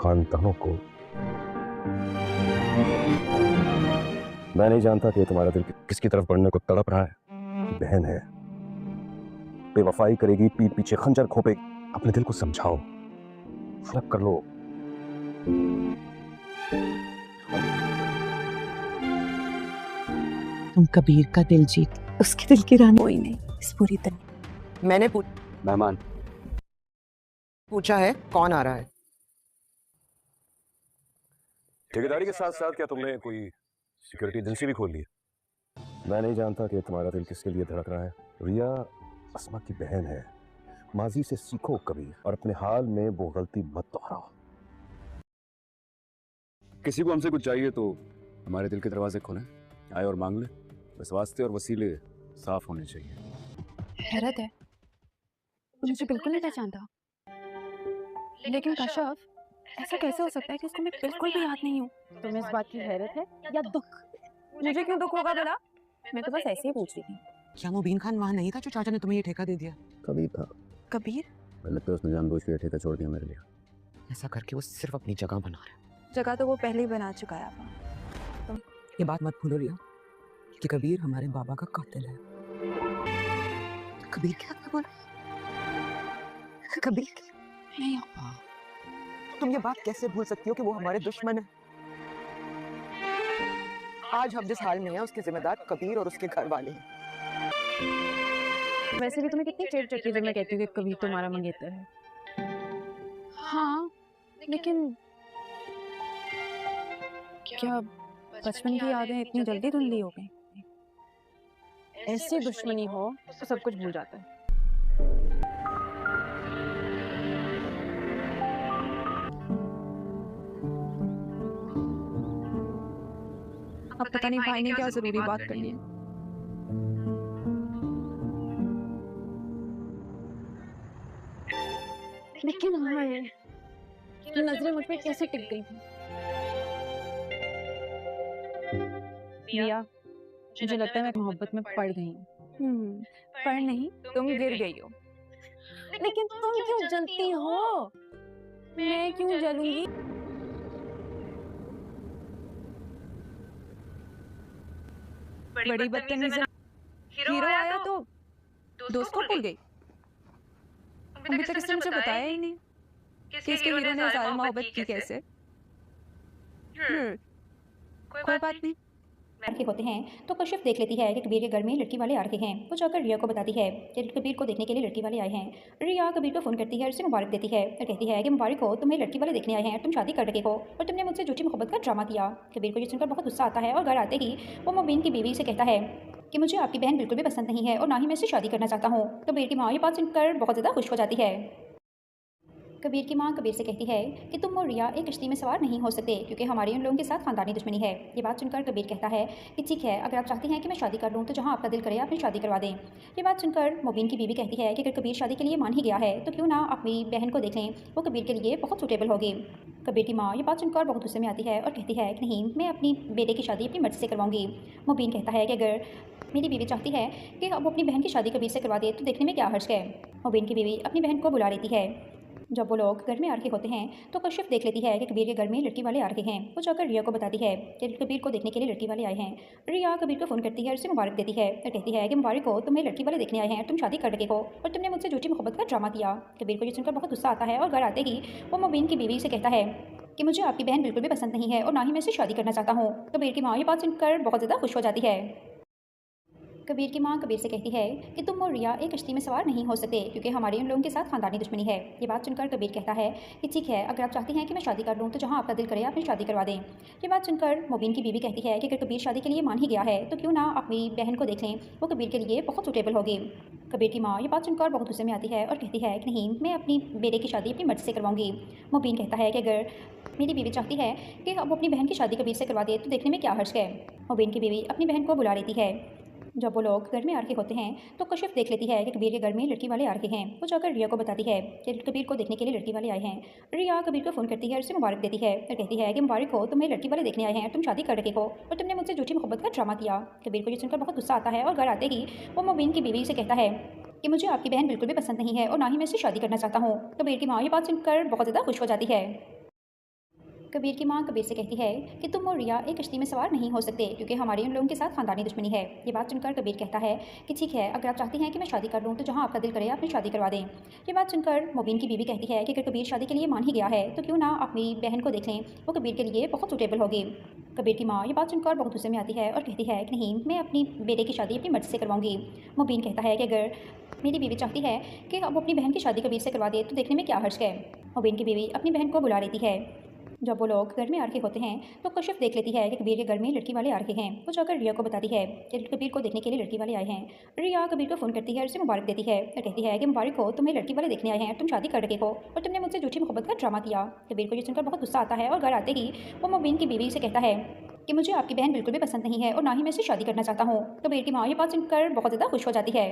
खानदानों को। मैं नहीं जानता कि तुम्हारा दिल किसकी तरफ बढ़ने को तड़प रहा है। बहन है, बेवफाई करेगी, पीठ पीछे खंजर खोपेगी। अपने दिल को समझाओ, फर्क कर लो। तुम कबीर का दिल जीत, उसके दिल की रानी कोई नहीं इस पूरी तरह। मैंने मेहमान पूछा है कौन आ रहा है। ठेकेदारी के साथ साथ क्या तुमने कोई सिक्योरिटी एजेंसी भी खोल ली है? मैं नहीं जानता कि तुम्हारा दिल किसके लिए धड़क रहा है। रिया अस्मा की बहन है। माजी से सीखो कबीर, और अपने हाल में वो गलती मत दोहराओ। किसी को हमसे कुछ चाहिए तो हमारे दिल के दरवाजे खोलें, आए और मांग ले। बस वास्ते और वसीले साफ होने चाहिए। हैरत है, मुझे बिल्कुल नहीं पहचानता। लेकिन कश्यप, ऐसा कैसे हो सकता है कि उसको मैं बिल्कुल भी याद नहीं हूँ। तुम्हें इस बात की हैरत है या दुख? मुझे क्यों दुख होगा भला? मैं तो बस ऐसे ही पूछ रही थी। क्या मुबीन खान वहाँ नहीं था जो चाचा ने तुम्हें ये ठेका दे दिया? कबीर था। कबीर? लगता है उसने जानबूझ के ठेका छोड़ दिया मेरे लिए। ऐसा करके वो सिर्फ अपनी जगह बना रहा है। जगह तो वो पहले ही बना चुका है। ये बात मत भूलो रिया कि कबीर हमारे बाबा का कातिल है। कबीर क्या बोल रही? कबीर नहीं, तुम ये बात कैसे भूल सकती हो कि वो हमारे दुश्मन है? आज हम जिस हाल में हैं उसके जिम्मेदार कबीर और उसके घर वाले हैं। वैसे भी तुम्हें कितनी चिढ़ चढ़ती है जब मैं कहती हूँ कि कबीर तुम्हारा मंगेतर है। हाँ, लेकिन क्या बचपन की यादें इतनी जल्दी धुंधली हो गई? ऐसी दुश्मनी हो तो सब कुछ भूल जाता है। अब पता नहीं भाई ने क्या जरूरी बात करनी है। लेकिन हाँ, ये नजरें मुझ पे कैसे टिक गई थी। रिया, मुझे लगता है मैं मोहब्बत में पड़ गई हूँ। पड़ नहीं, तुम गिर गई हो। लेकिन तुम क्यों जलती हो? मैं क्यों जलूंगी? बड़ी बदतमीज। हीरो आया तो दोस्त को भूल गई। अभी तक इसने मुझे बताया ही नहीं कि इसके हीरो ने ज़्यादा मोहब्बत की कैसे। कोई बात नहीं। लड़के होते हैं तो कश्यप देख लेती है कि कबीर के घर में लड़की वाले आ रहे हैं। वो जाकर रिया को बताती है कि कबीर को देखने के लिए लड़की वाले आए हैं। रिया कबीर को फ़ोन करती है और उसे मुबारक देती है और कहती है कि मुबारक हो, तुम्हें लड़की वाले देखने आए हैं, तुम शादी कर रहे हो और तुमने मुझसे झूठी मोहब्बत का ड्रामा किया। कबीर को ये सुनकर बहुत गुस्सा आता है और घर आते ही वो मुबीन की बीवी से कहता है कि मुझे आपकी बहन बिल्कुल भी पसंद नहीं है और ना ही मैं इससे शादी करना चाहता हूँ। कबीर की माँ ये बात सुनकर बहुत ज़्यादा खुश हो जाती है। कबीर की माँ कबीर से कहती है कि तुम और रिया एक कश्ती में सवार नहीं हो सकते क्योंकि हमारी उन लोगों के साथ खानदानी दुश्मनी है। ये बात सुनकर कबीर कहता है कि ठीक है, अगर आप चाहती हैं कि मैं शादी कर लूँ तो जहाँ आपका दिल करे आप शादी करवा दें। ये बात सुनकर मुबीन की बीवी कहती है कि अगर कबीर शादी के लिए मान ही गया है तो क्यों ना अपनी बहन को देख लें, वो कबीर के लिए बहुत सूटेबल होगी। कबीर की माँ ये बात सुनकर बहुत गुस्से में आती है और कहती है कि नहीं, मैं अपनी बेटे की शादी अपनी मर्जी से करवाऊंगी। मुबीन कहता है कि अगर मेरी बीवी चाहती है कि अब अपनी बहन की शादी कबीर से करवा दे तो देखने में क्या हर्ज है। मुबीन की बीवी अपनी बहन को बुला लेती है। जब वो लोग घर में आ रहे होते हैं तो कश्यप देख लेती है कि कबीर के घर में लड़की वाले आ रहे हैं। वो जाकर रिया को बताती है कि कबीर को देखने के लिए लड़की वाले आए हैं। रिया कबीर को फ़ोन करती है और उसे मुबारक देती है और कहती है कि मुबारक हो, तुम्हें लड़की वाले देखने आए हैं, तुम शादी कर रहे हो और तुमने मुझसे झूठी मोहब्बत का ड्रामा किया। कबीर को ये सुनकर बहुत गुस्सा आता है और घर आते ही वो मुबीन की बीवी से कहता है कि मुझे आपकी बहन बिल्कुल भी पसंद नहीं है और ना ही मैं इससे शादी करना चाहता हूँ। कबीर की माँ ये बात सुनकर बहुत ज़्यादा खुश हो जाती है। कबीर की माँ कबीर से कहती है कि तुम और रिया एक कश्ती में सवार नहीं हो सकते क्योंकि हमारे उन लोगों के साथ खानदानी दुश्मनी है। ये बात सुनकर कबीर कहता है कि ठीक है, अगर आप चाहती हैं कि मैं शादी कर लूँ तो जहाँ आपका दिल करे आप शादी करवा दें। ये बात सुनकर मुबीन की बीवी कहती है कि अगर कबीर शादी के लिए मान ही गया है तो क्यों ना अपनी बहन को देख लें, वो कबीर के लिए बहुत सूटेबल होगी। कबीर की माँ ये बात सुनकर बहुत गुस्से में आती है और कहती है कि नहीं, मैं अपनी बेटे की शादी अपनी मर्जी से करवाऊंगी। मुबीन कहता है कि अगर मेरी बीवी चाहती है कि अब अपनी बहन की शादी कबीर से करवा दे तो देखने में क्या हर्ज है। मुबीन की बीवी अपनी बहन को बुला लेती है। जब वो लोग घर में आ रहे होते हैं तो कश्यप देख लेती है कि कबीर के घर में लड़की वाले आ रहे हैं। वो जाकर रिया को बताती है कि कबीर को देखने के लिए लड़की वाले आए हैं। रिया कबीर को फ़ोन करती है और उसे मुबारक देती है और कहती है कि मुबारक हो, तुम्हें लड़की वाले देखने आए हैं, तुम शादी कर रहे हो और तुमने मुझसे झूठी मोहब्बत का ड्रामा किया। कबीर को ये सुनकर बहुत गुस्सा आता है और घर आते ही वो मुबीन की बीवी से कहता है कि मुझे आपकी बहन बिल्कुल भी पसंद नहीं है और ना ही मैं इससे शादी करना चाहता हूँ। कबीर की माँ ये बात सुनकर बहुत ज़्यादा खुश हो जाती है। कबीर की मां कबीर से कहती है कि तुम और रिया एक कश्ती में सवार नहीं हो सकते क्योंकि हमारे उन लोगों के साथ खानदानी दुश्मनी है। ये बात सुनकर कबीर कहता है कि ठीक है, अगर आप चाहती हैं कि मैं शादी कर लूँ तो जहाँ आपका दिल करे अपनी शादी करवा दें। ये बात सुनकर मुबीन की बीवी कहती है कि अगर कबीर शादी के लिए मान ही गया है तो क्यों ना आप मेरी बहन को देख लें, वो कबीर के लिए बहुत सूटेबल होगी। कबीर की माँ ये बात सुनकर बहुत गुस्से में आती है और कहती है कि नहीं, मैं अपनी बेटे की शादी अपनी मर्जी से करवाऊंगी। मुबीन कहता है कि अगर मेरी बीवी चाहती है कि अब अपनी बहन की शादी कबीर से करवा दे तो देखने में क्या हर्ज है। मुबीन की बीवी अपनी बहन को बुला लेती है। जब वो लोग घर में आ रखे होते हैं तो कशिफ देख लेती है कि कबीर के घर में लड़की वाले आ रखे हैं। वो जाकर रिया को बताती है कि कबीर को देखने के लिए लड़की वाले आए हैं। रिया कबीर को फ़ोन करती है और उसे मुबारक देती है और कहती है कि मुबारक हो, तुम्हें लड़की वाले देखने आए हैं, तुम शादी कर रखे हो और तुमने मुझसे झूठी मोहब्बत का ड्रामा किया। कबीर को ये सुनकर बहुत गुस्सा आता है और घर आते ही वो मुबीन की बीवी से कहता है कि मुझे आपकी बहन बिल्कुल भी पसंद नहीं है और ना ही मैं इससे शादी करना चाहता हूँ। कबीर की माँ ये बात सुनकर बहुत ज़्यादा खुश हो जाती है।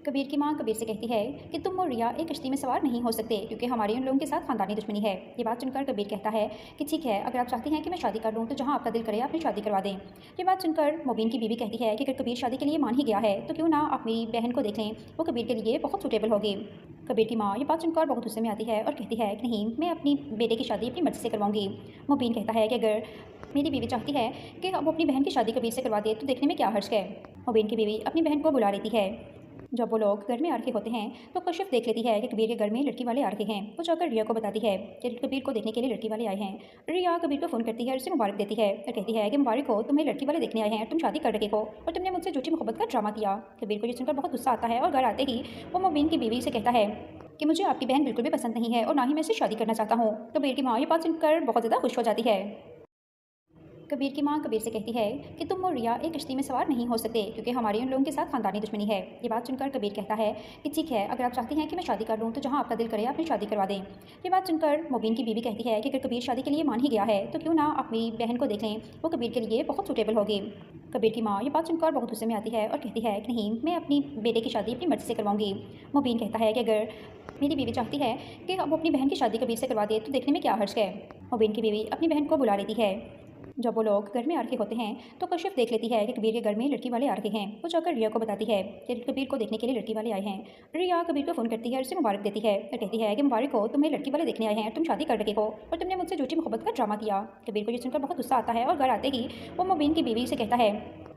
कबीर की मां कबीर से कहती है कि तुम और रिया एक कश्ती में सवार नहीं हो सकते क्योंकि हमारे उन लोगों के साथ खानदानी दुश्मनी है। ये बात सुनकर कबीर कहता है कि ठीक है, अगर आप चाहती हैं कि मैं शादी कर लूँ तो जहाँ आपका दिल करे अपनी शादी करवा दें। ये बात सुनकर मुबीन की बीवी कहती है कि अगर कबीर शादी के लिए मान ही गया है तो क्यों ना आप मेरी बहन को देख लें, वो कबीर के लिए बहुत सूटेबल होगी। कबीर की माँ ये बात सुनकर बहुत गुस्से में आती है और कहती है कि नहीं, मैं अपनी बेटे की शादी अपनी मर्जी से करवाऊंगी। मुबीन कहता है कि अगर मेरी बीवी चाहती है कि अब अपनी बहन की शादी कबीर से करवा दे तो देखने में क्या हर्ज है। मुबीन की बीवी अपनी बहन को बुला लेती है। जब वो लोग घर में आ रखे होते हैं तो कशिफ देख लेती है कि कबीर के घर में लड़की वाले आ रखे हैं। वो जाकर रिया को बताती है कि कबीर को देखने के लिए लड़की वाले आए हैं। रिया कबीर को फ़ोन करती है और उसे मुबारक देती है और कहती है कि मुबारक हो, तुम्हें लड़की वाले देखने आए हैं, तुम शादी कर रखे हो और तुमने मुझसे झूठी मोहब्बत का ड्रामा किया। कबीर को ये सुनकर बहुत गुस्सा आता है और घर आते ही वो मुबीन की बीवी से कहता है कि मुझे आपकी बहन बिल्कुल भी पसंद नहीं है और ना ही मैं इससे शादी करना चाहता हूँ। कबीर की माँ ये बात सुनकर बहुत ज़्यादा खुश हो जाती है। कबीर की मां कबीर से कहती है कि तुम और रिया एक कश्ती में सवार नहीं हो सकते क्योंकि हमारे उन लोगों के साथ खानदानी दुश्मनी है। ये बात सुनकर कबीर कहता है कि ठीक है, अगर आप चाहती हैं कि मैं शादी कर लूँ तो जहाँ आपका दिल करे अपनी शादी करवा दें। ये बात सुनकर मुबीन की बीवी कहती है कि अगर कबीर शादी के लिए मान ही गया है तो क्यों ना आप मेरी बहन को देख लें, वो कबीर के लिए बहुत सूटेबल होगी। कबीर की माँ ये बात सुनकर बहुत गुस्से में आती है और कहती है कि नहीं, मैं अपनी बेटे की शादी अपनी मर्जी से करवाऊंगी। मुबीन कहता है कि अगर मेरी बीवी चाहती है कि अब अपनी बहन की शादी कबीर से करवा दे तो देखने में क्या हर्ज है। मुबीन की बीवी अपनी बहन को बुला लेती है। जब वो लोग घर में आ रखे होते हैं तो कशिफ देख लेती है कि कबीर के घर में लड़की वाले आ रखे हैं। वो जाकर रिया को बताती है कि कबीर को देखने के लिए लड़की वाले आए हैं। रिया कबीर को फ़ोन करती है और उसे मुबारक देती है और कहती है कि मुबारक हो, तुम्हें लड़की वाले देखने आए हैं, तुम शादी कर रखे हो और तुमने मुझसे झूठी मोहब्बत का ड्रामा किया। कबीर को ये सुनकर बहुत गुस्सा आता है और घर आते ही वो मुबीन की बीवी से कहता है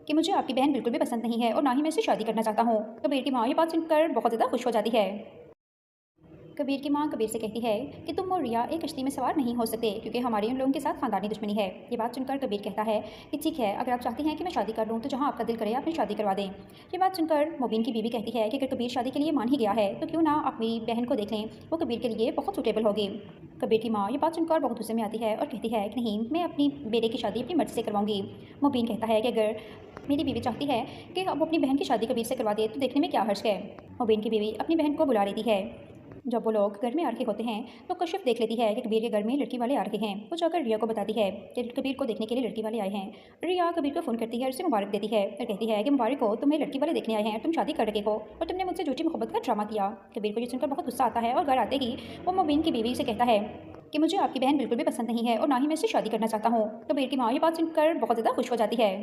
कि मुझे आपकी बहन बिल्कुल भी पसंद नहीं है और ना ही मैं इससे शादी करना चाहता हूँ। कबीर की माँ ये बात सुनकर बहुत ज़्यादा खुश हो जाती है। कबीर की मां कबीर से कहती है कि तुम और रिया एक कश्ती में सवार नहीं हो सकते क्योंकि हमारे उन लोगों के साथ खानदानी दुश्मनी है। ये बात सुनकर कबीर कहता है कि ठीक है, अगर आप चाहती हैं कि मैं शादी कर लूँ तो जहाँ आपका दिल करे अपनी शादी करवा दें। ये बात सुनकर मुबीन की बीवी कहती है कि अगर कबीर शादी के लिए मान ही गया है तो क्यों ना आप मेरी बहन को देख लें, वो कबीर के लिए बहुत सूटेबल होगी। कबीर की माँ ये बात सुनकर बहुत गुस्से में आती है और कहती है कि नहीं, मैं अपनी बेटे की शादी अपनी मर्जी से करवाऊंगी। मुबीन कहता है कि अगर मेरी बीवी चाहती है कि अब अपनी बहन की शादी कबीर से करवा दे तो देखने में क्या हर्ज है। मुबीन की बीवी अपनी बहन को बुला लेती है। जब वो लोग घर में आ रखे होते हैं तो कशिफ देख लेती है कि कबीर के घर में लड़की वाले आ रखे हैं। वो जाकर रिया को बताती है कि कबीर को देखने के लिए लड़की वाले आए हैं। रिया कबीर को फ़ोन करती है और उसे मुबारक देती है और कहती है कि मुबारक हो, तुम्हें लड़की वाले देखने आए हैं, तुम शादी कर रखे हो और तुमने मुझसे झूठी मोहब्बत का ड्रामा किया। कबीर को ये सुनकर बहुत गुस्सा आता है और घर आते ही वो मुबीन की बीवी से कहता है कि मुझे आपकी बहन बिल्कुल भी पसंद नहीं है और ना ही मैं इससे शादी करना चाहता हूँ। कबीर की माँ ये बात सुनकर बहुत ज़्यादा खुश हो जाती है।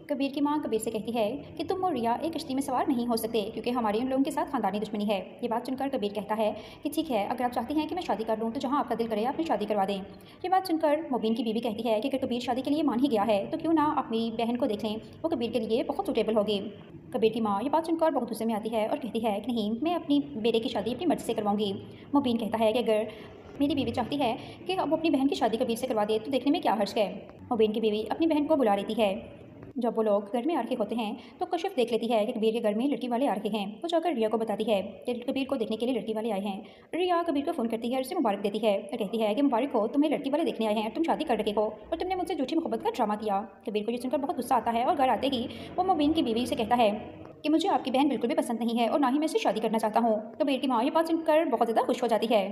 कबीर की मां कबीर से कहती है कि तुम और रिया एक कश्ती में सवार नहीं हो सकते क्योंकि हमारे उन लोगों के साथ खानदानी दुश्मनी है। ये बात सुनकर कबीर कहता है कि ठीक है, अगर आप चाहती हैं कि मैं शादी कर लूँ तो जहाँ आपका दिल करे अपनी शादी करवा दें। ये बात सुनकर मुबीन की बीवी कहती है कि अगर कबीर शादी के लिए मान ही गया है तो क्यों ना आप मेरी बहन को देख लें, वो कबीर के लिए बहुत सूटेबल होगी। कबीर की माँ ये बात सुनकर बहुत गुस्से में आती है और कहती है कि नहीं, मैं अपनी बेटे की शादी अपनी मर्जी से करवाऊंगी। मुबीन कहता है कि अगर मेरी बीवी चाहती है कि अब अपनी बहन की शादी कबीर से करवा दे तो देखने में क्या हर्ज है। मुबीन की बीवी अपनी बहन को बुला लेती है। जब वो लोग घर में आ रखे होते हैं तो कशिफ देख लेती है कि कबीर के घर में लड़की वाले आ रखे हैं। वो जाकर रिया को बताती है कि कबीर को देखने के लिए लड़की वाले आए हैं। रिया कबीर को फ़ोन करती है और उसे मुबारक देती है और कहती है कि मुबारक हो, तुम्हें लड़की वाले देखने आए हैं, तुम शादी कर रखे हो और तुमने मुझसे झूठी मोहब्बत का ड्रामा किया। कबीर को ये सुनकर बहुत गुस्सा आता है और घर आते ही वो मुबीन की बीवी से कहता है कि मुझे आपकी बहन बिल्कुल भी पसंद नहीं है और ना ही मैं इससे शादी करना चाहता हूँ। कबीर की माँ ये बात सुनकर बहुत ज़्यादा खुश हो जाती है।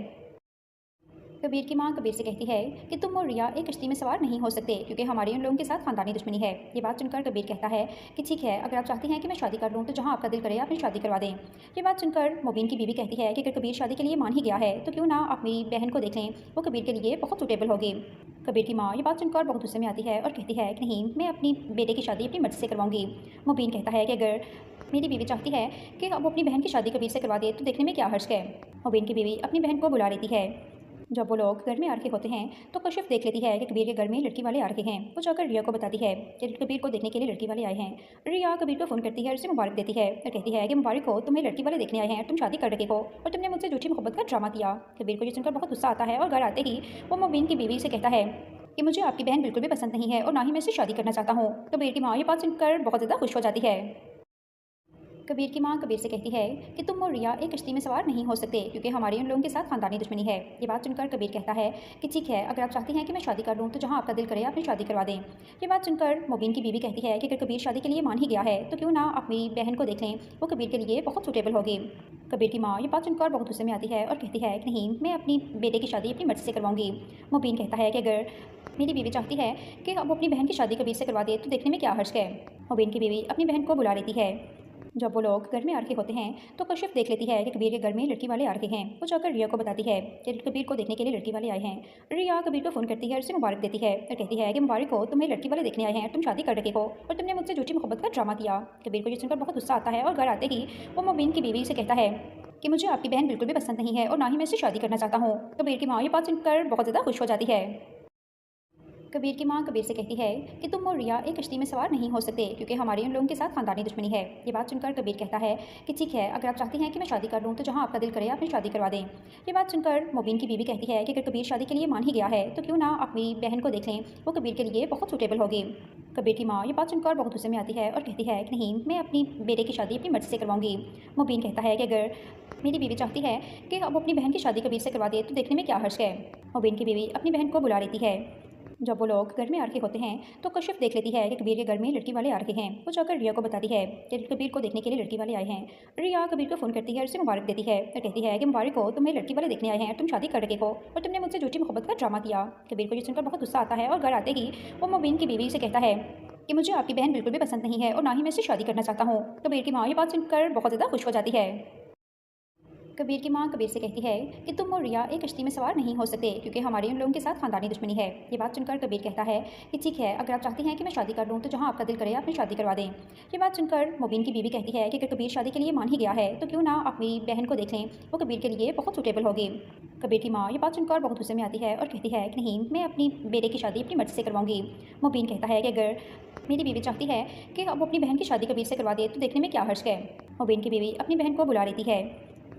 कबीर की मां कबीर से कहती है कि तुम और रिया एक कश्ती में सवार नहीं हो सकते क्योंकि हमारे उन लोगों के साथ खानदानी दुश्मनी है। ये बात सुनकर कबीर कहता है कि ठीक है, अगर आप चाहती हैं कि मैं शादी कर लूँ तो जहाँ आपका दिल करे अपनी शादी करवा दें। ये बात सुनकर मुबीन की बीवी कहती है कि अगर कबीर शादी के लिए मान ही गया है तो क्यों ना आप मेरी बहन को देख लें, वो कबीर के लिए बहुत सूटेबल होगी। कबीर की माँ ये बात सुनकर बहुत गुस्से में आती है और कहती है कि नहीं, मैं अपनी बेटे की शादी अपनी मर्जी से करवाऊंगी। मुबीन कहता है कि अगर मेरी बीवी चाहती है कि अब अपनी बहन की शादी कबीर से करवा दे तो देखने में क्या हर्ज है। मुबीन की बीवी अपनी बहन को बुला लेती है। जब वो लोग घर में आ रखे होते हैं तो कशिफ देख लेती है कि कबीर के घर में लड़की वाले आ रखे हैं। वो जाकर रिया को बताती है कि कबीर को देखने के लिए लड़की वाले आए हैं। रिया कबीर को फ़ोन करती है और उसे मुबारक देती है और कहती है कि मुबारक हो, तुम्हें लड़की वाले देखने आए हैं, तुम शादी कर रखे हो और तुमने मुझसे झूठी मोहब्बत का ड्रामा किया। कबीर को ये सुनकर बहुत गुस्सा आता है और घर आते ही वो मुबीन की बीवी से कहता है कि मुझे आपकी बहन बिल्कुल भी पसंद नहीं है और ना ही मैं इससे शादी करना चाहता हूँ। कबीर की माँ ये बात सुनकर बहुत ज़्यादा खुश हो जाती है। कबीर की माँ कबीर से कहती है कि तुम और रिया एक कश्ती में सवार नहीं हो सकते क्योंकि हमारे उन लोगों के साथ खानदानी दुश्मनी है। ये बात सुनकर कबीर कहता है कि ठीक है, अगर आप चाहती हैं कि मैं शादी कर लूँ तो जहाँ आपका दिल करे अपनी शादी करवा दें। ये बात सुनकर मुबीन की बीवी कहती है कि अगर कबीर शादी के लिए मान ही गया है तो क्यों ना अपनी बहन को देख लें, वो कबीर के लिए बहुत सूटेबल होगी। कबीर की माँ ये बात सुनकर बहुत गुस्से में आती है और कहती है कि नहीं, मैं अपनी बेटे की शादी अपनी मर्जी से करवाऊंगी। मुबीन कहता है कि अगर मेरी बीवी चाहती है कि अब अपनी बहन की शादी कबीर से करवा दे तो देखने में क्या हर्ज है। मुबीन की बीवी अपनी बहन को बुला लेती है। जब वो लोग घर में आ रखे होते हैं तो कशिफ देख लेती है कि कबीर के घर में लड़की वाले आ रखे हैं। वो जाकर रिया को बताती है कि कबीर को देखने के लिए लड़की वाले आए हैं। रिया कबीर को फ़ोन करती है और उसे मुबारक देती है और कहती है कि मुबारक हो, तुम्हें लड़की वाले देखने आए हैं, तुम शादी कर रखे हो और तुमने मुझसे झूठी मोहब्बत का ड्रामा किया। कबीर को ये सुनकर बहुत गुस्सा आता है और घर आते ही वो मुबीन की बीवी से कहता है कि मुझे आपकी बहन बिल्कुल भी पसंद नहीं है और ना ही मैं इससे शादी करना चाहता हूँ। कबीर की माँ ये बात सुनकर बहुत ज़्यादा खुश हो जाती है। कबीर की माँ कबीर से कहती है कि तुम और रिया एक कश्ती में सवार नहीं हो सकते क्योंकि हमारे उन लोगों के साथ खानदानी दुश्मनी है। ये बात सुनकर कबीर कहता है कि ठीक है, अगर आप चाहती हैं कि मैं शादी कर लूँ तो जहाँ आपका दिल करे अपनी शादी करवा दें। ये बात सुनकर मुबीन की बीवी कहती है कि अगर कबीर शादी के लिए मान ही गया है तो क्यों ना अपनी बहन को देख लें, वो कबीर के लिए बहुत सूटेबल होगी। कबीर की माँ ये बात सुनकर बहुत गुस्से में आती है और कहती है कि नहीं, मैं अपनी बेटे की शादी अपनी मर्जी से करवाऊंगी। मुबीन कहता है कि अगर मेरी बीवी चाहती है कि अब अपनी बहन की शादी कबीर से करवा दे तो देखने में क्या हर्ज है। मुबीन की बीवी अपनी बहन को बुला लेती है। जब वो लोग घर में आ रखे होते हैं तो कशिफ देख लेती है कि कबीर के घर में लड़की वाले आ रखे हैं। वो जाकर रिया को बताती है कि कबीर को देखने के लिए लड़की वाले आए हैं। रिया कबीर को फ़ोन करती है और उसे मुबारक देती है और कहती है कि मुबारक हो, तुम्हें लड़की वाले देखने आए हैं, तुम शादी कर रखे हो और तुमने मुझसे झूठी मोहब्बत का ड्रामा किया। कबीर को ये सुनकर बहुत गुस्सा आता है और घर आते ही वो मुबीन की बीवी से कहता है कि मुझे आपकी बहन बिल्कुल भी पसंद नहीं है और ना ही मैं इससे शादी करना चाहता हूँ। कबीर की माँ ये बात सुनकर बहुत ज़्यादा खुश हो जाती है। कबीर की माँ कबीर से कहती है कि तुम और रिया एक कश्ती में सवार नहीं हो सकते क्योंकि हमारे उन लोगों के साथ खानदानी दुश्मनी है। ये बात सुनकर कबीर कहता है कि ठीक है, अगर आप चाहती हैं कि मैं शादी कर लूँ तो जहाँ आपका दिल करे अपनी शादी करवा दें। ये बात सुनकर मुबीन की बीवी कहती है कि अगर कबीर शादी के लिए मान ही गया है तो क्यों ना अपनी बहन को देख लें, वो कबीर के लिए बहुत सूटेबल होगी। कबीर की माँ ये बात सुनकर बहुत गुस्से में आती है और कहती है कि नहीं, मैं अपनी बेटे की शादी अपनी मर्जी से करवाऊंगी। मुबीन कहता है कि अगर मेरी बीवी चाहती है कि अब अपनी बहन की शादी कबीर से करवा दे तो देखने में क्या हर्ज है। मुबीन की बीवी अपनी बहन को बुला लेती है।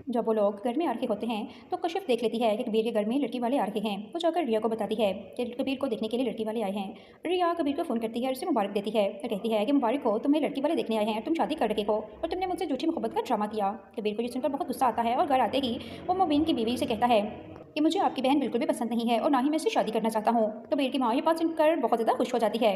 जब वो लोग घर में आ रखे होते हैं तो कशिफ देख लेती है कि कबीर के घर में लड़की वाले आ रखे हैं। वो जाकर रिया को बताती है कि कबीर को देखने के लिए लड़की वाले आए हैं। रिया कबीर को फ़ोन करती है और उसे मुबारक देती है और कहती है कि मुबारक हो, तुम्हें लड़की वाले देखने आए हैं, तुम शादी कर रखे हो और तुमने मुझसे झूठी मोहब्बत का ड्रामा किया। कबीर को ये सुनकर बहुत गुस्सा आता है और घर आते ही वो मुबीन की बीवी से कहता है कि मुझे आपकी बहन बिल्कुल भी पसंद नहीं है और ना ही मैं इससे शादी करना चाहता हूँ। कबीर की माँ ये बात सुनकर बहुत ज़्यादा खुश हो जाती है।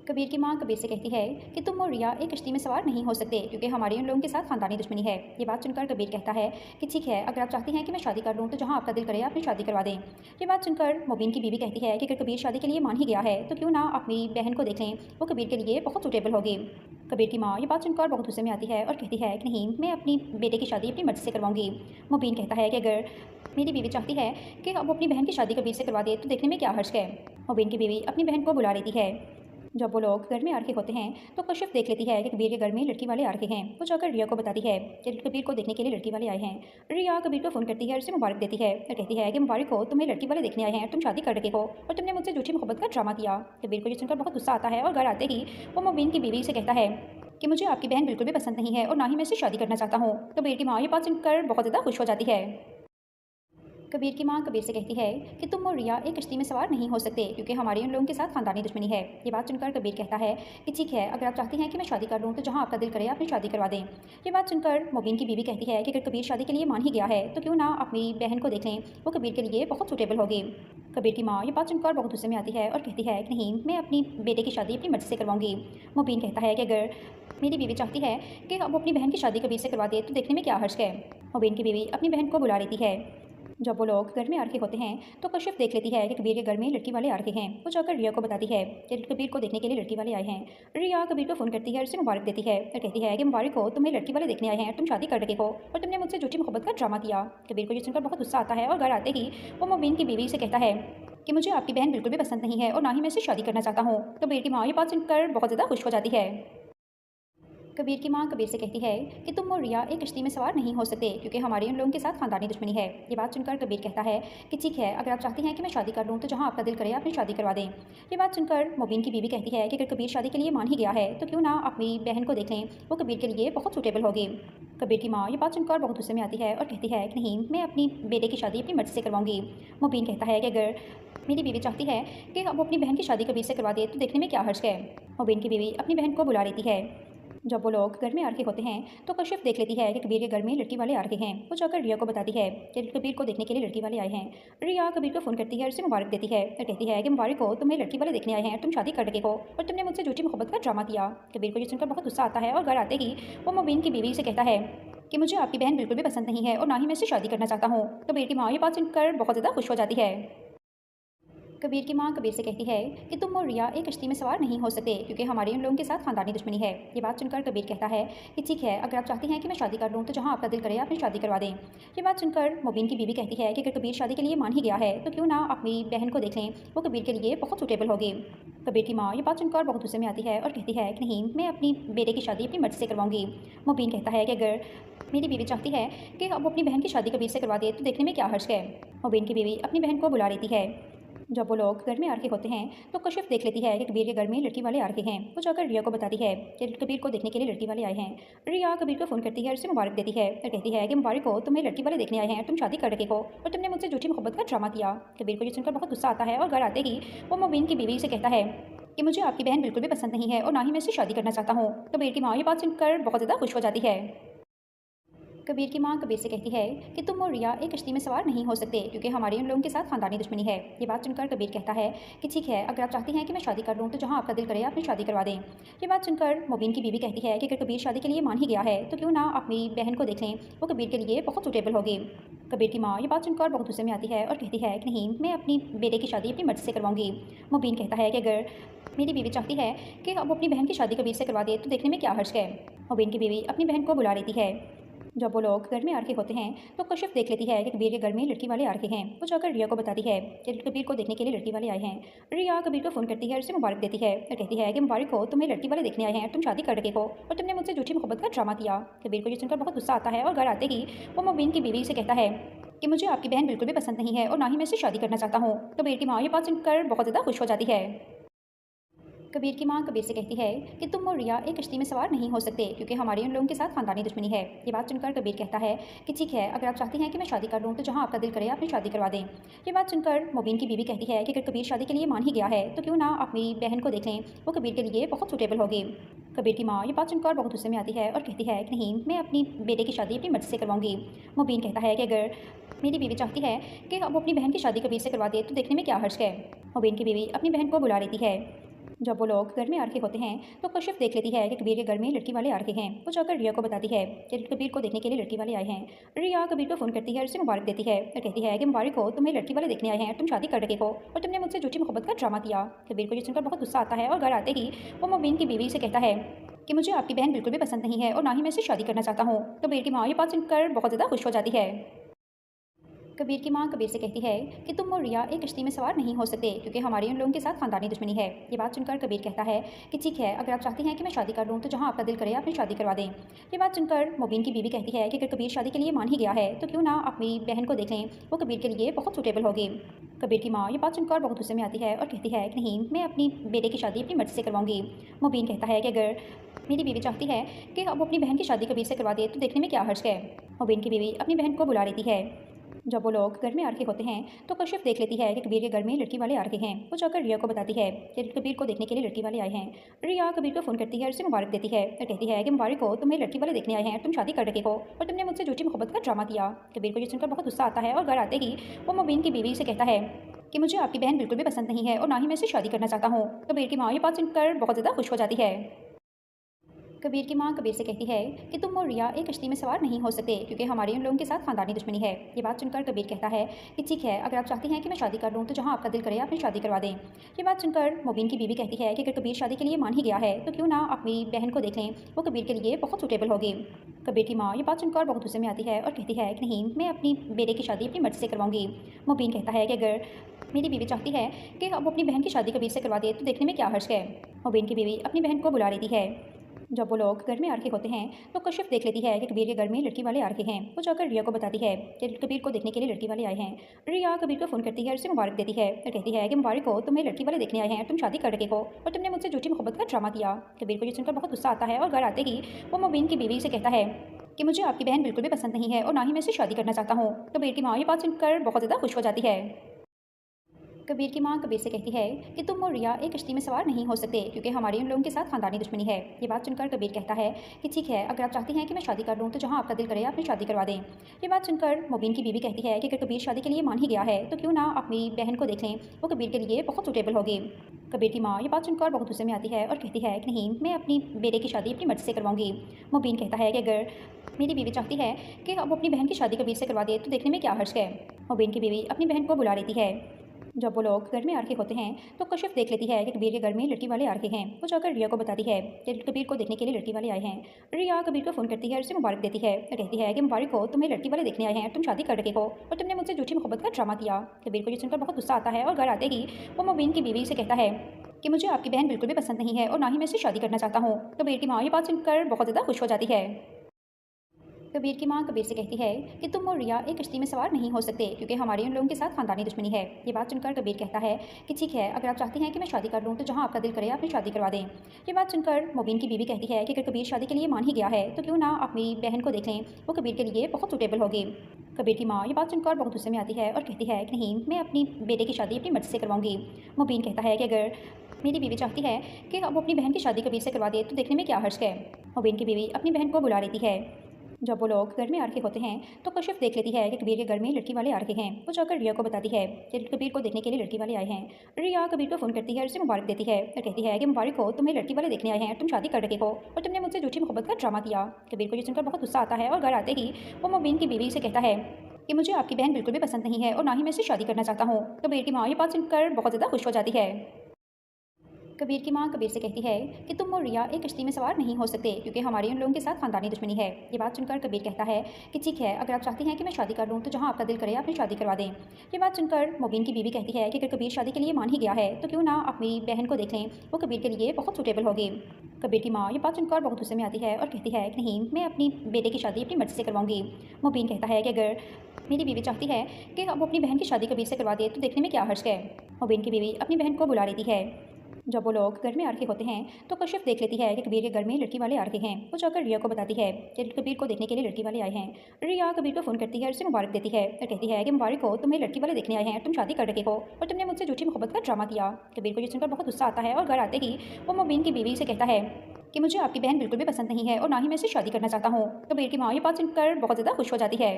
कबीर की माँ कबीर से कहती है कि तुम और रिया एक कश्ती में सवार नहीं हो सकते क्योंकि हमारे उन लोगों के साथ खानदानी दुश्मनी है। ये बात सुनकर कबीर कहता है कि ठीक है, अगर आप चाहती हैं कि मैं शादी कर लूँ तो जहाँ आपका दिल करे अपनी शादी करवा दें। ये बात सुनकर मुबीन की बीवी कहती है कि अगर कबीर शादी के लिए मान ही गया है तो क्यों ना अपनी बहन को देख लें, वो कबीर के लिए बहुत सूटेबल होगी। कबीर की माँ ये बात सुनकर बहुत गुस्से में आती है और कहती है कि नहीं, मैं अपनी बेटे की शादी अपनी मर्जी से करवाऊंगी। मुबीन कहता है कि अगर मेरी बीवी चाहती है कि अब अपनी बहन की शादी कबीर से करवा दे तो देखने में क्या हर्ज है। मुबीन की बीवी अपनी बहन को बुला लेती है। जब वो लोग घर में आ रखे होते हैं तो कशिफ देख लेती है कि कबीर के घर में लड़की वाले आ रखे हैं। वो जाकर रिया को बताती है कि कबीर को देखने के लिए लड़की वाले आए हैं। रिया कबीर को फ़ोन करती है और उसे मुबारक देती है और कहती है कि मुबारक हो, तुम्हें लड़की वाले देखने आए हैं, तुम शादी कर रखे हो और तुमने मुझसे झूठी मोहब्बत का ड्रामा किया। कबीर को ये सुनकर बहुत गुस्सा आता है और घर आते ही वो मुबीन की बीवी से कहता है कि मुझे आपकी बहन बिल्कुल भी पसंद नहीं है और ना ही मैं इससे शादी करना चाहता हूँ। कबीर की माँ ये बात सुनकर बहुत ज़्यादा खुश हो जाती है। कबीर की माँ कबीर से कहती है कि तुम और रिया एक कश्ती में सवार नहीं हो सकते क्योंकि हमारे उन लोगों के साथ खानदानी दुश्मनी है। ये बात सुनकर कबीर कहता है कि ठीक है, अगर आप चाहती हैं कि मैं शादी कर लूँ तो जहाँ आपका दिल करे अपनी शादी करवा दें। ये बात सुनकर मुबीन की बीवी कहती है कि अगर कबीर शादी के लिए मान ही गया है तो क्यों ना अपनी बहन को देख लें, वो कबीर के लिए बहुत सूटेबल होगी। कबीर की माँ ये बात सुनकर बहुत गुस्से में आती है और कहती है कि नहीं, मैं अपनी बेटे की शादी अपनी मर्जी से करवाऊंगी। मुबीन कहता है कि अगर मेरी बीवी चाहती है कि अब अपनी बहन की शादी कबीर से करवा दे तो देखने में क्या हर्ज है। मुबीन की बीवी अपनी बहन को बुला लेती है। जब वो लोग घर में आ रखे होते हैं तो कशिफ देख लेती है कि कबीर के घर में लड़की वाले आ रखे हैं। वो जाकर रिया को बताती है कि कबीर को देखने के लिए लड़की वाले आए हैं। रिया कबीर को फ़ोन करती है और उसे मुबारक देती है और कहती है कि मुबारक हो, तुम्हें लड़की वाले देखने आए हैं, तुम शादी कर रखे हो और तुमने मुझसे झूठी मोहब्बत का ड्रामा किया। कबीर को ये सुनकर बहुत गुस्सा आता है और घर आते ही वो मुबीन की बीवी से कहता है कि मुझे आपकी बहन बिल्कुल भी पसंद नहीं है और ना ही मैं इससे शादी करना चाहता हूँ। कबीर की माँ ये बात सुनकर बहुत ज़्यादा खुश हो जाती है। कबीर की मां कबीर से कहती है कि तुम और रिया एक कश्ती में सवार नहीं हो सकते क्योंकि हमारी उन लोगों के साथ खानदानी दुश्मनी है। ये बात सुनकर कबीर कहता है कि ठीक है, अगर आप चाहती हैं कि मैं शादी कर लूँ तो जहाँ आपका दिल करे अपनी शादी करवा दें। ये बात सुनकर मुबीन की बीवी कहती है कि अगर कबीर शादी के लिए मान ही गया है तो क्यों ना अपनी बहन को देख लें, वो कबीर के लिए बहुत सूटेबल होगी। कबीर की माँ ये बात सुनकर बहुत गुस्से में आती है और कहती है कि नहीं, मैं अपनी बेटे की शादी अपनी मर्जी से करवाऊंगी। मुबीन कहता है कि अगर मेरी बीवी चाहती है कि अब वो अपनी बहन की शादी कबीर से करवा दे तो देखने में क्या हर्ज है। मुबीन की बीवी अपनी बहन को बुला लेती है। जब वो लोग घर में आ रखे होते हैं तो कशिफ देख लेती है कि कबीर के घर में लड़की वाले आ रहे हैं। वो जाकर रिया को बताती है कि कबीर को देखने के लिए लड़की वाले आए हैं। रिया कबीर को फ़ोन करती है और उसे मुबारक देती है और कहती है कि मुबारक हो, तुम्हें लड़की वाले देखने आए हैं, तुम शादी कर रखे हो और तुमने मुझसे झूठी मोहब्बत का ड्रामा किया। कबीर को ये सुनकर बहुत गुस्सा आता है और घर आते ही वो मुबीन की बीवी से कहता है कि मुझे आपकी बहन बिल्कुल भी पसंद नहीं है और ना ही मैं इससे शादी करना चाहता हूँ। कबीर की माँ ये बात सुनकर बहुत ज़्यादा खुश हो जाती है। कबीर की माँ कबीर से कहती है कि तुम और रिया एक कश्ती में सवार नहीं हो सकते क्योंकि हमारे उन लोगों के साथ खानदानी दुश्मनी है। ये बात सुनकर कबीर कहता है कि ठीक है, अगर आप चाहती हैं कि मैं शादी कर लूँ तो जहाँ आपका दिल करे अपनी शादी करवा दें। ये बात सुनकर मुबीन की बीवी कहती है कि अगर कबीर शादी के लिए मान ही गया है तो क्यों ना अपनी बहन को देख लें, वो कबीर के लिए बहुत सूटेबल होगी। कबीर की माँ ये बात सुनकर बहुत गुस्से में आती है और कहती है कि नहीं, मैं अपनी बेटे की शादी अपनी मर्जी से करवाऊंगी। मुबीन कहता है कि अगर मेरी बीवी चाहती है कि अब अपनी बहन की शादी कबीर से करवा दे तो देखने में क्या हर्ज है। मुबीन की बीवी अपनी बहन को बुला लेती है। जब वो लोग घर में आ रखे होते हैं तो कशिफ देख लेती है कि कबीर के घर में लड़की वाले आ रखे हैं। वो जाकर रिया को बताती है कि कबीर को देखने के लिए लड़की वाले आए हैं। रिया कबीर को फ़ोन करती है और उसे मुबारक देती है और कहती है कि मुबारक हो, तुम्हें लड़की वाले देखने आए हैं, तुम शादी कर रखे हो और तुमने मुझसे झूठी मोहब्बत का ड्रामा किया। कबीर को ये सुनकर बहुत गुस्सा आता है और घर आते ही वो मुबीन की बीवी से कहता है कि मुझे आपकी बहन बिल्कुल भी पसंद नहीं है और ना ही मैं इससे शादी करना चाहता हूँ। कबीर की माँ ये बात सुनकर बहुत ज़्यादा खुश हो जाती है। कबीर की माँ कबीर से कहती है कि तुम और रिया एक कश्ती में सवार नहीं हो सकते क्योंकि हमारे उन लोगों के साथ खानदानी दुश्मनी है। ये बात सुनकर कबीर कहता है कि ठीक है, अगर आप चाहती हैं कि मैं शादी कर लूँ तो जहाँ आपका दिल करे अपनी शादी करवा दें। ये बात सुनकर मुबीन की बीवी कहती है कि अगर कबीर शादी के लिए मान ही गया है तो क्यों ना अपनी बहन को देख लें, वो कबीर के लिए बहुत सूटेबल होगी। कबीर की माँ ये बात सुनकर बहुत गुस्से में आती है और कहती है कि नहीं, मैं अपनी बेटे की शादी अपनी मर्जी से करवाऊंगी। मुबीन कहता है कि अगर मेरी बीवी चाहती है कि अब अपनी बहन की शादी कबीर से करवा दे तो देखने में क्या हर्ज है। मुबीन की बीवी अपनी बहन को बुला लेती है। जब वो लोग घर में आ रखे होते हैं तो कशिफ देख लेती है कि कबीर के घर में लड़की वाले आ रखे हैं। वो जाकर रिया को बताती है कि कबीर को देखने के लिए लड़की वाले आए हैं। रिया कबीर को फ़ोन करती है और उसे मुबारक देती है और कहती है कि मुबारक हो, तुम्हें लड़की वाले देखने आए हैं, तुम शादी कर रखे हो और तुमने मुझसे झूठी मोहब्बत का ड्रामा किया। कबीर को ये सुनकर बहुत गुस्सा आता है और घर आते ही वो मुबीन की बीवी से कहता है कि मुझे आपकी बहन बिल्कुल भी पसंद नहीं है और ना ही मैं इससे शादी करना चाहता हूँ। कबीर की माँ ये बात सुनकर बहुत ज़्यादा खुश हो जाती है। कबीर की माँ कबीर से कहती है कि तुम और रिया एक कश्ती में सवार नहीं हो सकते क्योंकि हमारे उन लोगों के साथ खानदानी दुश्मनी है। ये बात सुनकर कबीर कहता है कि ठीक है, अगर आप चाहती हैं कि मैं शादी कर लूँ तो जहाँ आपका दिल करे अपनी शादी करवा दें। ये बात सुनकर मुबीन की बीवी कहती है कि अगर कबीर शादी के लिए मान ही गया है तो क्यों ना अपनी बहन को देख लें, वो कबीर के लिए बहुत सूटेबल होगी। कबीर की माँ ये बात सुनकर बहुत गुस्से में आती है और कहती है कि नहीं, मैं अपनी बेटे की शादी अपनी मर्जी से करवाऊंगी। मुबीन कहता है कि अगर मेरी बीवी चाहती है कि अब अपनी बहन की शादी कबीर से करवा दे तो देखने में क्या हर्ज है। मुबीन की बीवी अपनी बहन को बुला लेती है। जब वो लोग घर में आ रखे होते हैं तो कशिफ देख लेती है कि कबीर के घर में लड़की वाले आ रखे हैं। वो जाकर रिया को बताती है कि कबीर को देखने के लिए लड़की वाले आए हैं। रिया कबीर को फ़ोन करती है और उसे मुबारक देती है और कहती है कि मुबारक हो, तुम्हें लड़की वाले देखने आए हैं, तुम शादी कर रखे हो और तुमने मुझसे झूठी मोहब्बत का ड्रामा किया। कबीर को ये सुनकर बहुत गुस्सा आता है और घर आते ही वो मुबीन की बीवी से कहता है कि मुझे आपकी बहन बिल्कुल भी पसंद नहीं है और ना ही मैं इससे शादी करना चाहता हूँ। कबीर की माँ ये बात सुनकर बहुत ज़्यादा खुश हो जाती है। कबीर की माँ कबीर से कहती है कि तुम और रिया एक कश्ती में सवार नहीं हो सकते क्योंकि हमारे उन लोगों के साथ खानदानी दुश्मनी है। ये बात सुनकर कबीर कहता है कि ठीक है, अगर आप चाहती हैं कि मैं शादी कर लूँ तो जहाँ आपका दिल करे अपनी शादी करवा दें। ये बात सुनकर मुबीन की बीवी कहती है कि अगर कबीर शादी के लिए मान ही गया है तो क्यों ना अपनी बहन को देख लें, वो कबीर के लिए बहुत सूटेबल होगी। कबीर की माँ ये बात सुनकर बहुत गुस्से में आती है और कहती है कि नहीं, मैं अपनी बेटे की शादी अपनी मर्जी से करवाऊंगी। मुबीन कहता है कि अगर मेरी बीवी चाहती है कि अब अपनी बहन की शादी कबीर से करवा दे तो देखने में क्या हर्ज है। मुबीन की बीवी अपनी बहन को बुला लेती है। जब वो लोग घर में आ रखे होते हैं तो कशिफ देख लेती है कि कबीर के घर में लड़की वाले आ रखे हैं। वो जाकर रिया को बताती है कि कबीर को देखने के लिए लड़की वाले आए हैं। रिया कबीर को फ़ोन करती है और उसे मुबारक देती है और कहती है कि मुबारक हो, तुम्हें लड़की वाले देखने आए हैं, तुम शादी कर रखे हो और तुमने मुझसे झूठी मोहब्बत का ड्रामा किया। कबीर को ये सुनकर बहुत गुस्सा आता है और घर आते ही वो मुबीन की बीवी से कहता है कि मुझे आपकी बहन बिल्कुल भी पसंद नहीं है और ना ही मैं इससे शादी करना चाहता हूँ। कबीर की माँ ये बात सुनकर बहुत ज़्यादा खुश हो जाती है। कबीर की माँ कबीर से कहती है कि तुम और रिया एक कश्ती में सवार नहीं हो सकते क्योंकि हमारे उन लोगों के साथ खानदानी दुश्मनी है। ये बात सुनकर कबीर कहता है कि ठीक है, अगर आप चाहती हैं कि मैं शादी कर लूँ तो जहाँ आपका दिल करे अपनी शादी करवा दें। ये बात सुनकर मुबीन की बीवी कहती है कि अगर कबीर शादी के लिए मान ही गया है तो क्यों ना अपनी बहन को देख लें, वो कबीर के लिए बहुत सूटेबल होगी। कबीर की माँ ये बात सुनकर बहुत गुस्से में आती है और कहती है कि नहीं, मैं अपनी बेटे की शादी अपनी मर्जी से करवाऊंगी। मुबीन कहता है कि अगर मेरी बीवी चाहती है कि अब अपनी बहन की शादी कबीर से करवा दे तो देखने में क्या हर्ज है। मुबीन की बीवी अपनी बहन को बुला लेती है। जब वो लोग घर में आ रखे होते हैं तो कशिफ देख लेती है कि कबीर के घर में लड़की वाले आ रखे हैं। वो जाकर रिया को बताती है कि कबीर को देखने के लिए लड़की वाले आए हैं। रिया कबीर को फ़ोन करती है और उसे मुबारक देती है और कहती है कि मुबारक हो, तुम्हें लड़की वाले देखने आए हैं, तुम शादी कर रखे हो और तुमने मुझसे झूठी मोहब्बत का ड्रामा किया। कबीर को ये सुनकर बहुत गुस्सा आता है और घर आते ही वो मुबीन की बीवी से कहता है कि मुझे आपकी बहन बिल्कुल भी पसंद नहीं है और ना ही मैं इससे शादी करना चाहता हूँ। कबीर की माँ ये बात सुनकर बहुत ज़्यादा खुश हो जाती है। कबीर की माँ कबीर से कहती है कि तुम और रिया एक कश्ती में सवार नहीं हो सकते क्योंकि हमारी उन लोगों के साथ खानदानी दुश्मनी है। ये बात सुनकर कबीर कहता है कि ठीक है, अगर आप चाहती हैं कि मैं शादी कर लूँ तो जहाँ आपका दिल करे आप मेरी शादी करवा दें। ये बात सुनकर मुबीन की बीवी कहती है कि अगर कबीर शादी के लिए मान ही गया है तो क्यों ना आप मेरी बहन को देख लें, वो कबीर के लिए बहुत सूटेबल होगी। कबीर की माँ ये बात सुनकर बहुत गुस्से में आती है और कहती है कि नहीं, मैं अपनी बेटे की शादी अपनी मर्जी से करवाऊंगी। मुबीन कहता है कि अगर मेरी बीवी चाहती है कि अब अपनी बहन की शादी कबीर से करवा दे तो देखने में क्या हर्ज है। मुबीन की बीवी अपनी बहन को बुला लेती है। जब वो लोग घर में आ रखे होते हैं तो कशिफ देख लेती है कि कबीर के घर में लड़की वाले आ रखे हैं। वो जाकर रिया को बताती है कि कबीर को देखने के लिए लड़की वाले आए हैं। रिया कबीर को फ़ोन करती है और उसे मुबारक देती है और कहती है कि मुबारक हो, तुम्हें लड़की वाले देखने आए हैं, तुम शादी कर रखे हो और तुमने मुझसे झूठी मोहब्बत का ड्रामा किया। कबीर को ये सुनकर बहुत गुस्सा आता है और घर आते ही वो मुबीन की बीवी से कहता है कि मुझे आपकी बहन बिल्कुल भी पसंद नहीं है और ना ही मैं इससे शादी करना चाहता हूँ। कबीर की माँ ये बात सुनकर बहुत ज़्यादा खुश हो जाती है। कबीर की माँ कबीर से कहती है कि तुम और रिया एक कश्ती में सवार नहीं हो सकते क्योंकि हमारी उन लोगों के साथ खानदानी दुश्मनी है। ये बात सुनकर कबीर कहता है कि ठीक है, अगर आप चाहती हैं कि मैं शादी कर लूँ तो जहाँ आपका दिल करे आप मेरी शादी करवा दें। ये बात सुनकर मुबीन की बीवी कहती है कि अगर कबीर शादी के लिए मान ही गया है तो क्यों ना आप मेरी बहन को देख लें, वो कबीर के लिए बहुत सूटेबल होगी। कबीर की माँ ये बात सुनकर बहुत गुस्से में आती है और कहती है कि नहीं, मैं अपनी बेटे की शादी अपनी मर्जी से करवाऊंगी। मुबीन कहता है कि अगर मेरी बीवी चाहती है कि अब अपनी बहन की शादी कबीर से करवा दे तो देखने में क्या हर्ज है। मुबीन की बीवी अपनी बहन को बुला लेती है। जब वो लोग घर में आ रखे होते हैं तो कशिफ देख लेती है कि कबीर के घर में लड़की वाले आ रखे हैं। वो जाकर रिया को बताती है कि कबीर को देखने के लिए लड़की वाले आए हैं। रिया कबीर को फ़ोन करती है और उसे मुबारक देती है और कहती है कि मुबारक हो, तुम्हें लड़की वाले देखने आए हैं, तुम शादी कर रखे हो और तुमने मुझसे झूठी मोहब्बत का ड्रामा किया। कबीर को ये सुनकर बहुत गुस्सा आता है और घर आते ही वो मुबीन की बीवी से कहता है कि मुझे आपकी बहन बिल्कुल भी पसंद नहीं है और ना ही मैं इससे शादी करना चाहता हूँ। कबीर की माँ ये बात सुनकर बहुत ज़्यादा खुश हो जाती है। कबीर की माँ कबीर से कहती है कि तुम और रिया एक कश्ती में सवार नहीं हो सकते क्योंकि हमारी उन लोगों के साथ खानदानी दुश्मनी है। ये बात सुनकर कबीर कहता है कि ठीक है, अगर आप चाहती हैं कि मैं शादी कर लूँ तो जहाँ आपका दिल करे आप मेरी शादी करवा दें। ये बात सुनकर मुबीन की बीवी कहती है कि अगर कबीर शादी के लिए मान ही गया है तो क्यों ना आप मेरी बहन को देख लें, वो कबीर के लिए बहुत सूटेबल होगी। कबीर की माँ ये बात सुनकर बहुत गुस्से में आती है और कहती है कि नहीं, मैं अपनी बेटे की शादी अपनी मर्जी से करवाऊंगी। मुबीन कहता है कि अगर मेरी बीवी चाहती है कि अब अपनी बहन की शादी कबीर से करवा दे तो देखने में क्या हर्ज है। मुबीन की बीवी अपनी बहन को बुला लेती है। जब वो लोग घर में आ रखे होते हैं तो कशिफ देख लेती है कि कबीर के घर में लड़की वाले आ रखे हैं। वो जाकर रिया को बताती है कि कबीर को देखने के लिए लड़की वाले आए हैं। रिया कबीर को फ़ोन करती है और उसे मुबारक देती है और कहती है कि मुबारक हो, तुम्हें लड़की वाले देखने आए हैं, तुम शादी कर रखे हो और तुमने मुझसे झूठी मोहब्बत का ड्रामा किया। कबीर को ये सुनकर बहुत गुस्सा आता है और घर आते ही वो मुबीन की बीवी से कहता है कि मुझे आपकी बहन बिल्कुल भी पसंद नहीं है और ना ही मैं इससे शादी करना चाहता हूँ। कबीर की माँ ये बात सुनकर बहुत ज़्यादा खुश हो जाती है।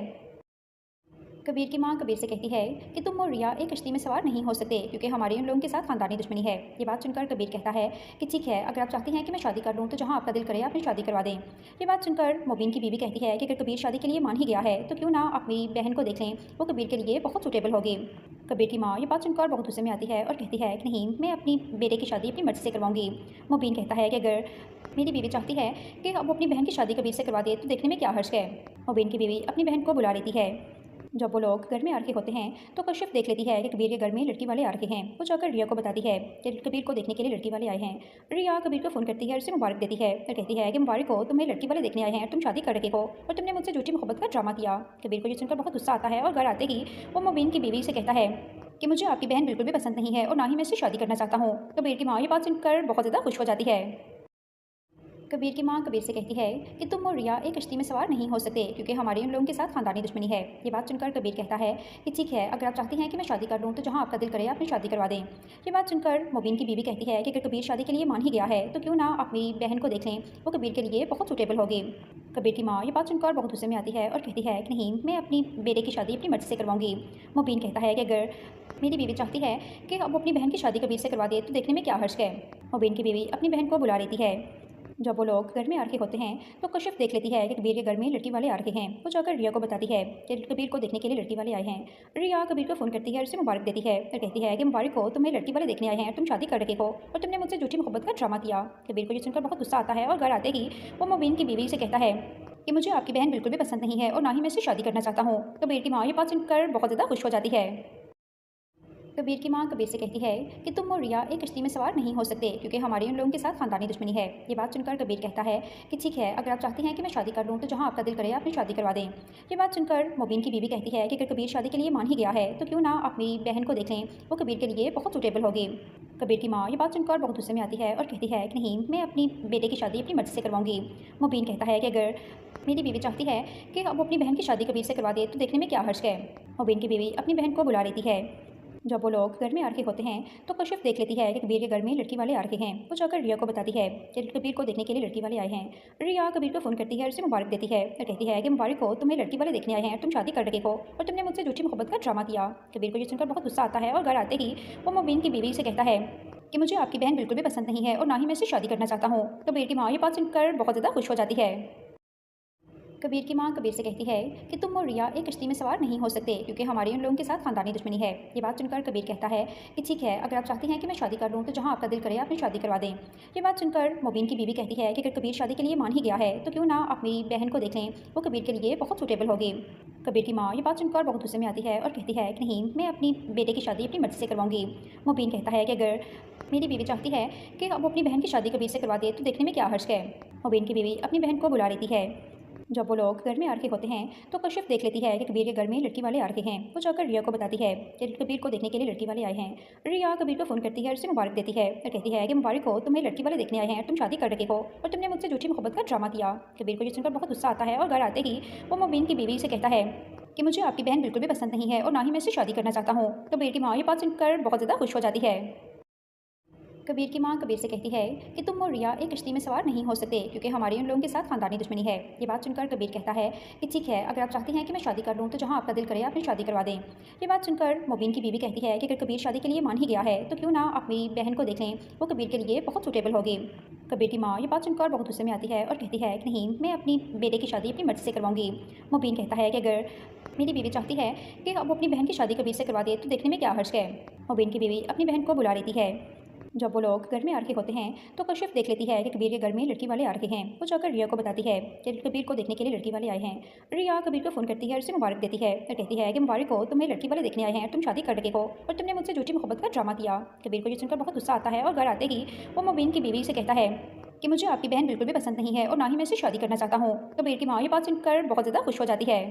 कबीर की माँ कबीर से कहती है कि तुम और रिया एक कश्ती में सवार नहीं हो सकते क्योंकि हमारी उन लोगों के साथ खानदानी दुश्मनी है। ये बात सुनकर कबीर कहता है कि ठीक है, अगर आप चाहती हैं कि मैं शादी कर लूँ तो जहाँ आपका दिल करे आप मेरी शादी करवा दें। ये बात सुनकर मुबीन की बीवी कहती है कि अगर कबीर शादी के लिए मान ही गया है तो क्यों ना आप मेरी बहन को देख लें, वो कबीर के लिए बहुत सूटेबल होगी। कबीर की माँ ये बात सुनकर बहुत गुस्से में आती है और कहती है कि नहीं, मैं अपनी बेटे की शादी अपनी मर्जी से करवाऊंगी। मुबीन कहता है कि अगर मेरी बीवी चाहती है कि अब अपनी बहन की शादी कबीर से करवा दे तो देखने में क्या हर्ज है। मुबीन की बीवी अपनी बहन को बुला लेती है। जब वो लोग घर में आ रखे होते हैं तो कशिफ देख लेती है कि कबीर के घर में लड़की वाले आ रखे हैं। वो जाकर रिया को बताती है कि कबीर को देखने के लिए लड़की वाले आए हैं। रिया कबीर को फ़ोन करती है और उसे मुबारक देती है और कहती है कि मुबारक हो, तुम्हें लड़की वाले देखने आए हैं, तुम शादी कर रखे हो और तुमने मुझसे झूठी मोहब्बत का ड्रामा किया। कबीर को ये सुनकर बहुत गुस्सा आता है और घर आते ही वो मुबीन की बीवी से कहता है कि मुझे आपकी बहन बिल्कुल भी पसंद नहीं है और ना ही मैं इससे शादी करना चाहता हूँ। कबीर की माँ ये बात सुनकर बहुत ज़्यादा खुश हो जाती है। कबीर की माँ कबीर से कहती है कि तुम और रिया एक कश्ती में सवार नहीं हो सकते क्योंकि हमारी उन लोगों के साथ खानदानी दुश्मनी है। ये बात सुनकर कबीर कहता है कि ठीक है, अगर आप चाहती हैं कि मैं शादी कर लूँ तो जहाँ आपका दिल करे आप मेरी शादी करवा दें। ये बात सुनकर मुबीन की बीवी कहती है कि अगर कबीर शादी के लिए मान ही गया है तो क्यों ना आप मेरी बहन को देख लें, वो कबीर के लिए बहुत सूटेबल होगी। कबीर की माँ ये बात सुनकर बहुत गुस्से में आती है और कहती है कि नहीं, मैं अपनी बेटे की शादी अपनी मर्जी से करवाऊंगी। मुबीन कहता है कि अगर मेरी बीवी चाहती है कि अब अपनी बहन की शादी कबीर से करवा दे तो देखने में क्या हर्ज है। मुबीन की बीवी अपनी बहन को बुला लेती है। जब वो लोग घर में आ रखे होते हैं तो कशिफ देख लेती है कि कबीर के घर में लड़की वाले आ रखे हैं। वो जाकर रिया को बताती है कि कबीर को देखने के लिए लड़की वाले आए हैं। रिया कबीर को फ़ोन करती है और उसे मुबारक देती है और कहती है कि मुबारक हो, तुम्हें लड़की वाले देखने आए हैं, तुम शादी कर रखे हो और तुमने मुझसे झूठी मोहब्बत का ड्रामा किया। कबीर को ये सुनकर बहुत गुस्सा आता है और घर आते ही वो मुबीन की बीवी से कहता है कि मुझे आपकी बहन बिल्कुल भी पसंद नहीं है और ना ही मैं इससे शादी करना चाहता हूँ। कबीर की माँ ये बात सुनकर बहुत ज़्यादा खुश हो जाती है। कबीर की मां कबीर से कहती है कि तुम और रिया एक किश्ती में सवार नहीं हो सकते क्योंकि हमारे उन लोगों के साथ खानदानी दुश्मनी है। ये बात सुनकर कबीर कहता है कि ठीक है, अगर आप चाहती हैं कि मैं शादी कर लूँ तो जहाँ आपका दिल करे अपनी शादी करवा दें। ये बात सुनकर मोबिन की बीवी कहती है कि अगर कबीर शादी के लिए मान ही गया है तो क्यों ना आप मेरी बहन को देख लें, वो कबीर के लिए बहुत सूटेबल होगी। कबीर की माँ ये बात सुनकर बहुत गुस्से में आती है और कहती है कि नहीं, मैं अपनी बेटे की शादी अपनी मर्जी से करवाऊंगी। मोबिन कहता है कि अगर मेरी बीवी चाहती है कि अब अपनी बहन की शादी कबीर से करवा दे तो देखने में क्या हर्ज है। मोबिन की बीवी अपनी बहन को बुला लेती है। जब वो लोग घर में आ रखे होते हैं तो कशिफ देख लेती है कि कबीर के घर में लड़की वाले आ रखे हैं। वो जाकर रिया को बताती है कि कबीर को देखने के लिए लड़की वाले आए हैं। रिया कबीर को फ़ोन करती है और उसे मुबारक देती है और कहती है कि मुबारक हो, तुम्हें लड़की वाले देखने आए हैं, तुम शादी कर रखे हो और तुमने मुझसे झूठी मोहब्बत का ड्रामा किया। कबीर को ये सुनकर बहुत गुस्सा आता है और घर आते ही वो मोबिन की बीवी से कहता है कि मुझे आपकी बहन बिल्कुल भी पसंद नहीं है और ना ही मैं इससे शादी करना चाहता हूँ। कबीर की माँ ये बात सुनकर बहुत ज़्यादा खुश हो जाती है। कबीर की मां कबीर से कहती है कि तुम और रिया एक किश्ती में सवार नहीं हो सकते क्योंकि हमारे उन लोगों के साथ खानदानी दुश्मनी है। ये बात सुनकर कबीर कहता है कि ठीक है, अगर आप चाहती हैं कि मैं शादी कर लूँ तो जहाँ आपका दिल करे अपनी शादी करवा दें। ये बात सुनकर मोबिन की बीवी कहती है कि अगर कबीर शादी के लिए मान ही गया है तो क्यों ना आप मेरी बहन को देख लें, वो कबीर के लिए बहुत सूटेबल होगी। कबीर की माँ ये बात सुनकर बहुत गुस्से में आती है और कहती है कि नहीं, मैं अपनी बेटे की शादी अपनी मर्जी से करवाऊंगी। मोबिन कहता है कि अगर मेरी बीवी चाहती है कि अब अपनी बहन की शादी कबीर से करवा दे तो देखने में क्या हर्ज है। मोबिन की बीवी अपनी बहन को बुला लेती है। जब वो लोग घर में आ रखे होते हैं तो कशिफ देख लेती है कि कबीर के घर में लड़की वाले आ रखे हैं। वो जाकर रिया को बताती है कि कबीर को देखने के लिए लड़की वाले आए हैं। रिया कबीर को फ़ोन करती है और उसे मुबारक देती है और कहती है कि मुबारक हो, तुम्हें लड़की वाले देखने आए हैं, तुम शादी कर रखे हो और तुमने मुझसे झूठी मोहब्बत का ड्रामा किया। कबीर को ये सुनकर बहुत गुस्सा आता है और घर आते ही वो मोबिन की बीवी से कहता है कि मुझे आपकी बहन बिल्कुल भी पसंद नहीं है और ना ही मैं इससे शादी करना चाहता हूँ। कबीर की माँ ये बात सुनकर बहुत ज़्यादा खुश हो जाती है। कबीर की मां कबीर से कहती है कि तुम और रिया एक किश्ती में सवार नहीं हो सकते क्योंकि हमारे उन लोगों के साथ खानदानी दुश्मनी है। ये बात सुनकर कबीर कहता है कि ठीक है, अगर आप चाहती हैं कि मैं शादी कर लूँ तो जहाँ आपका दिल करे अपनी शादी करवा दें। ये बात सुनकर मोबिन की बीवी कहती है कि अगर कबीर शादी के लिए मान ही गया है तो क्यों ना आप मेरी बहन को देख लें, वो कबीर के लिए बहुत सूटेबल होगी। कबीर की माँ ये बात सुनकर बहुत गुस्से में आती है और कहती है कि नहीं, मैं अपनी बेटे की शादी अपनी मर्जी से करवाऊंगी। मोबिन कहता है कि अगर मेरी बीवी चाहती है कि अब अपनी बहन की शादी कबीर से करवा दे तो देखने में क्या हर्ज है। मोबिन की बीवी अपनी बहन को बुला लेती है। जब वो लोग घर में आ रखे होते हैं तो कशिफ देख लेती है कि कबीर के घर में लड़की वाले आ रखे हैं। वो जाकर रिया को बताती है कि कबीर को देखने के लिए लड़की वाले आए हैं। रिया कबीर को फ़ोन करती है और उसे मुबारक देती है और कहती है कि मुबारक हो, तुम्हें लड़की वाले देखने आए हैं, तुम शादी कर रखे हो और तुमने मुझसे झूठी मोहब्बत का ड्रामा किया। कबीर को ये सुनकर बहुत गुस्सा आता है और घर आते ही वो मोबिन की बीवी से कहता है कि मुझे आपकी बहन बिल्कुल भी पसंद नहीं है और ना ही मैं इससे शादी करना चाहता हूँ। कबीर की माँ ये बात सुनकर बहुत ज़्यादा खुश हो जाती है।